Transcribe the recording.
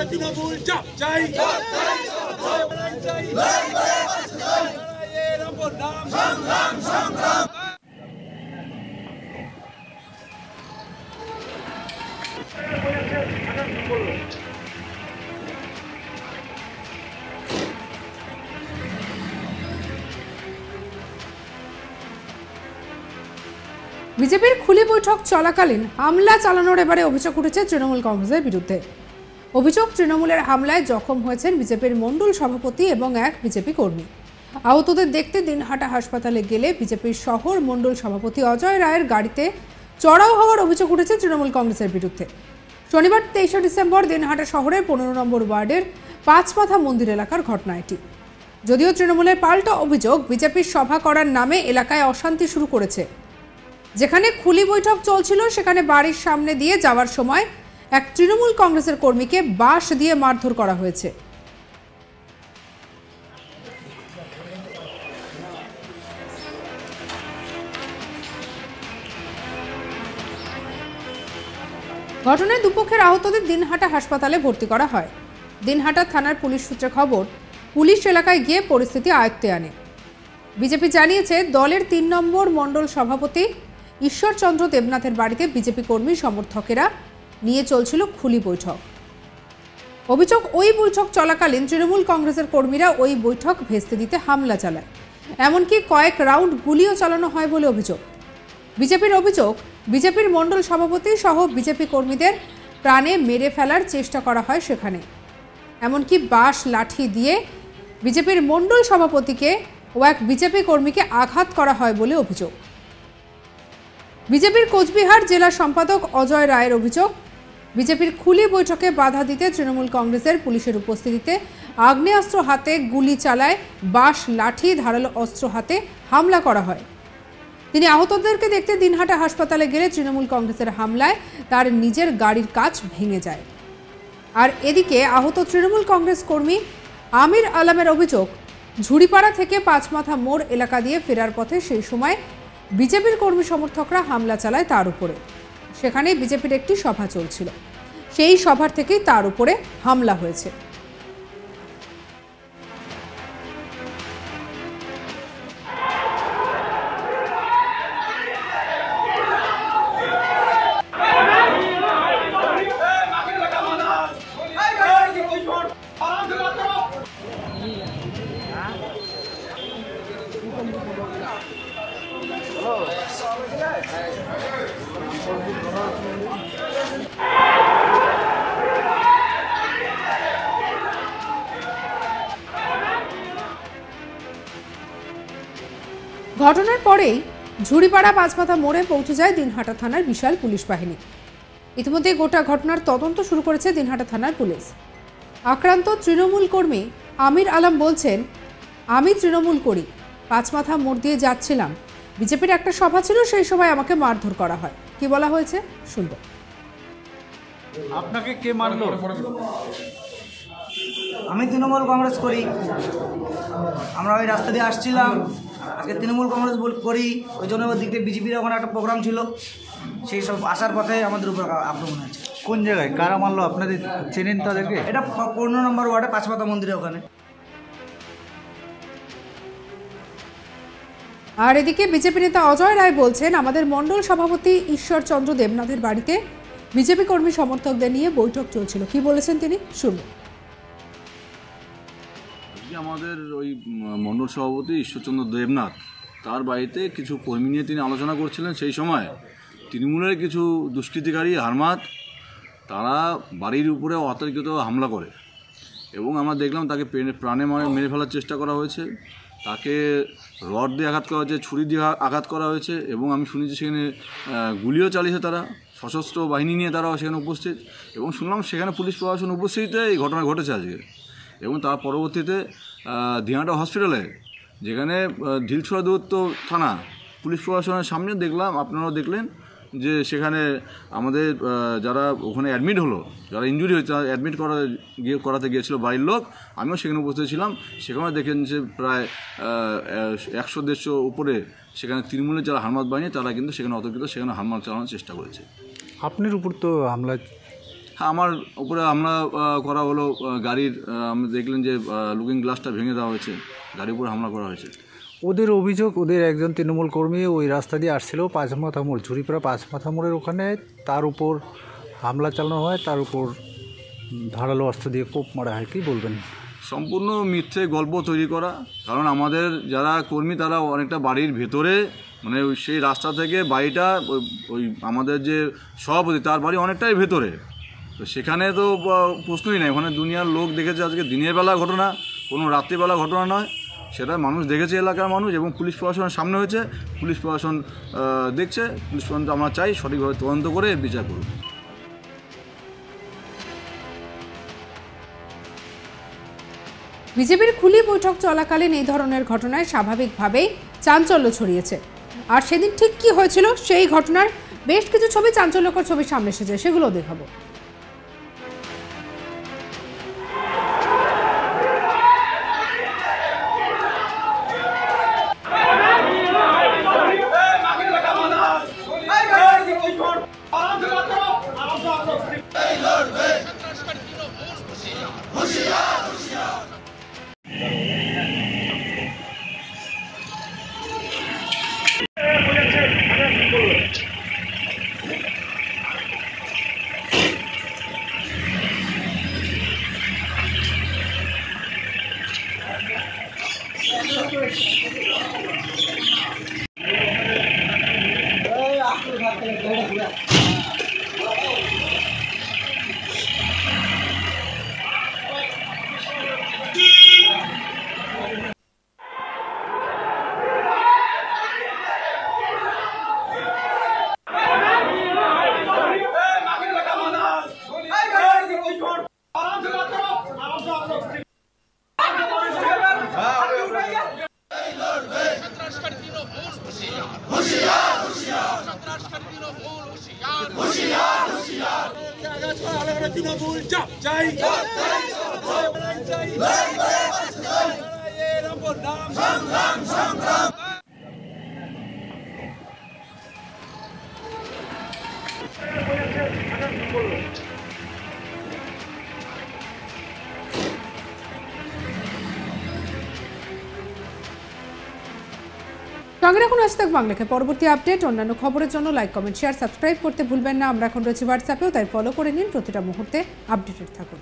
তৃণমূল চাপ চাই বিজেপির খুলি বৈঠক চলাকালীন হামলা চালানোর এবারে অভিযোগ উঠেছে তৃণমূল কংগ্রেসের বিরুদ্ধে। অভিযোগ, তৃণমূলের হামলায় জখম হয়েছেন বিজেপির মণ্ডল সভাপতি এবং এক বিজেপি কর্মী। আহতদের দেখতে দিনহাটা হাসপাতালে গেলে বিজেপির শহর মণ্ডল সভাপতি অজয় রায়ের গাড়িতে চড়াও হওয়ার অভিযোগ উঠেছে তৃণমূল কংগ্রেসের বিরুদ্ধে। শনিবার 23 ডিসেম্বর দিনহাটা শহরের 15 নম্বর ওয়ার্ডের পাঁচমাথা মন্দির এলাকার ঘটনা এটি। যদিও তৃণমূলের পাল্টা অভিযোগ, বিজেপির সভা করার নামে এলাকায় অশান্তি শুরু করেছে। যেখানে খুলি বৈঠক চলছিল সেখানে বাড়ির সামনে দিয়ে যাওয়ার সময় এক তৃণমূল কংগ্রেসের কর্মীকে বাঁশ দিয়ে মারধর করা হয়েছে। ঘটনায় দুপক্ষের আহতদের দিনহাটা হাসপাতালে ভর্তি করা হয়। দিনহাটা থানার পুলিশ সূত্রে খবর, পুলিশ এলাকায় গিয়ে পরিস্থিতি আয়ত্তে আনে। বিজেপি জানিয়েছে, দলের 3 নম্বর মণ্ডল সভাপতি ঈশ্বরচন্দ্র দেবনাথের বাড়িতে বিজেপি কর্মী সমর্থকেরা নিয়ে চলছিল খুলি বৈঠক। অভিযোগ, ওই বৈঠক চলাকালীন তৃণমূল কংগ্রেসের কর্মীরা ওই বৈঠক ভেস্তে দিতে হামলা চালায়। এমনকি কয়েক রাউন্ড গুলিও চালানো হয় বলে অভিযোগ। বিজেপির অভিযোগ, বিজেপির মণ্ডল সভাপতি সহ বিজেপি কর্মীদের প্রাণে মেরে ফেলার চেষ্টা করা হয় সেখানে। এমনকি বাঁশ লাঠি দিয়ে বিজেপির মণ্ডল সভাপতিকে ও এক বিজেপি কর্মীকে আঘাত করা হয় বলে অভিযোগ। বিজেপির কোচবিহার জেলা সম্পাদক অজয় রায়ের অভিযোগ, বিজেপির খুলি বৈঠকে বাধা দিতে তৃণমূল কংগ্রেসের পুলিশের উপস্থিতিতে আগ্নেয়াস্ত্র হাতে গুলি চালায়, বাঁশ লাঠি ধারালো অস্ত্র হাতে হামলা করা হয়। তিনি আহতদেরকে দেখতে দিনহাটা হাসপাতালে গেলে তৃণমূল কংগ্রেসের হামলায় তার নিজের গাড়ির কাচ ভেঙে যায়। আর এদিকে আহত তৃণমূল কংগ্রেস কর্মী আমির আলমের অভিযোগ, ঝুড়িপাড়া থেকে পাঁচমাথা মোড় এলাকা দিয়ে ফেরার পথে সেই সময় বিজেপির কর্মী সমর্থকরা হামলা চালায় তার উপরে। সেখানে বিজেপির একটি সভা চলছিল, সেই সভার থেকেই তার উপরে হামলা হয়েছে। ঘটনার পরেই ঝুড়িপাড়া পাঁচমাথা মোড়ে পৌঁছে যায় দিনহাটা থানার বিশাল পুলিশ বাহিনী। ইতিমধ্যে গোটা ঘটনার তদন্ত শুরু করেছে দিনহাটা থানার পুলিশ। আক্রান্ত তৃণমূল কর্মী আমির আলম বলছেন, আমি তৃণমূল করি, পাঁচমাথা মোড় দিয়ে যাচ্ছিলাম, বিজেপির একটা সভা ছিল, সেই সময় আমাকে মারধর করা হয়। কি বলা হয়েছে শুনব। আপনাকে কে মারলো? আমি তৃণমূল কংগ্রেস করি, আমরা ওই রাস্তা দিয়ে আসছিলাম, আজকে তৃণমূল কংগ্রেস করি, ওই জন্য ওই দিকে বিজেপির ওখানে একটা প্রোগ্রাম ছিল, সেই সব আসার পথে আমাদের উপর আক্রমণ হয়েছে। কোন জায়গায় কারা মারলো? আপনাদের চেনেন তাদেরকে? এটা 15 নম্বর ওয়ার্ডে পাঁচমাথা মন্দিরের ওখানে। আর এদিকে বিজেপি নেতা অজয় রায় বলছেন, আমাদের মণ্ডল সভাপতি ঈশ্বরচন্দ্র দেবনাথের বাড়িতে বিজেপি কর্মী সমর্থকদের নিয়ে বৈঠক চলছিল। কি বলেছেন তিনি শুনব। আমাদের ওই মণ্ডল সভাপতি ঈশ্বরচন্দ্র দেবনাথ, তার বাড়িতে কিছু কর্মী নিয়ে তিনি আলোচনা করছিলেন। সেই সময় তৃণমূলের কিছু দুষ্কৃতিকারী হারমাত তারা বাড়ির উপরে অতর্কিত হামলা করে এবং আমরা দেখলাম তাকে প্রাণে মেরে ফেলার চেষ্টা করা হয়েছে, তাকে রড দিয়ে আঘাত করা হয়েছে, ছুরি দিয়ে আঘাত করা হয়েছে এবং আমি শুনেছি সেখানে গুলিও চালিয়েছে তারা, সশস্ত্র বাহিনী নিয়ে তারাও সেখানে উপস্থিত এবং শুনলাম সেখানে পুলিশ প্রশাসন উপস্থিতিতে এই ঘটনা ঘটেছে আজকে। এবং তার পরবর্তীতে দিনহাটা হসপিটালে, যেখানে ঢিলছড়া দূরত্ব থানা, পুলিশ প্রশাসনের সামনে দেখলাম, আপনারাও দেখলেন যে সেখানে আমাদের যারা ওখানে অ্যাডমিট হলো, যারা ইনজুরি হয়েছে অ্যাডমিট করাতে গিয়েছিল বাড়ির লোক, আমিও সেখানে উপস্থিত ছিলাম। সেখানে দেখেন যে প্রায় 100-150 উপরে সেখানে তৃণমূলের যারা হারমাত বাহিনী তারা কিন্তু সেখানে অতর্কিত সেখানে হামলা চালানোর চেষ্টা করেছে। আপনার উপর তো হামলা হ্যাঁ, আমার উপরে হামলা করা হলো, গাড়ির আপনি দেখলেন যে লুকিং গ্লাসটা ভেঙে দেওয়া হয়েছে, গাড়ির উপরে হামলা করা হয়েছে। ওদের অভিযোগ, ওদের একজন তৃণমূল কর্মী ওই রাস্তা দিয়ে আসছিল পাঁচমাথা মোড়, ঝুড়িপাড়া পাঁচমাথা মোড়ের ওখানে, তার উপর হামলা চালানো হয়, তার উপর ধারালো অস্ত্র দিয়ে কোপ মারা হয়। কী বলবেন? সম্পূর্ণ মিথ্যে গল্প তৈরি করা, কারণ আমাদের যারা কর্মী তারা অনেকটা বাড়ির ভেতরে, মানে সেই রাস্তা থেকে বাড়িটা ওই আমাদের যে সভাপতি তার বাড়ি অনেকটাই ভেতরে, তো সেখানে তো প্রশ্নই নেই। ওখানে দুনিয়ার লোক দেখেছে, আজকে দিনের বেলা ঘটনা, কোনো রাত্রিবেলা ঘটনা নয়, সেটা মানুষ দেখেছে, এলাকার মানুষ, এবং পুলিশ প্রশাসনের সামনে হয়েছে, পুলিশ প্রশাসন দেখছে, পুলিশ প্রশাসন আমরা চাই সঠিকভাবে তদন্ত করে এর বিচার করুন। বিজেপির খুলি বৈঠক চলাকালীন এই ধরনের ঘটনায় স্বাভাবিকভাবেই চাঞ্চল্য ছড়িয়েছে। আর সেদিন ঠিক কি হয়েছিল সেই ঘটনার বেশ কিছু ছবি, চাঞ্চল্যকর ছবি সামনে এসেছে, সেগুলো দেখাবো। সঙ্গে রাখুন আজতক বাংলাকে। পরবর্তী আপডেট, অন্যান্য খবরের জন্য লাইক, কমেন্ট, শেয়ার, সাবস্ক্রাইব করতে ভুলবেন না। আমরা এখন রয়েছি হোয়াটসঅ্যাপেও, তাই ফলো করে নিন। প্রতিটা মুহূর্তে আপডেটেড থাকুন।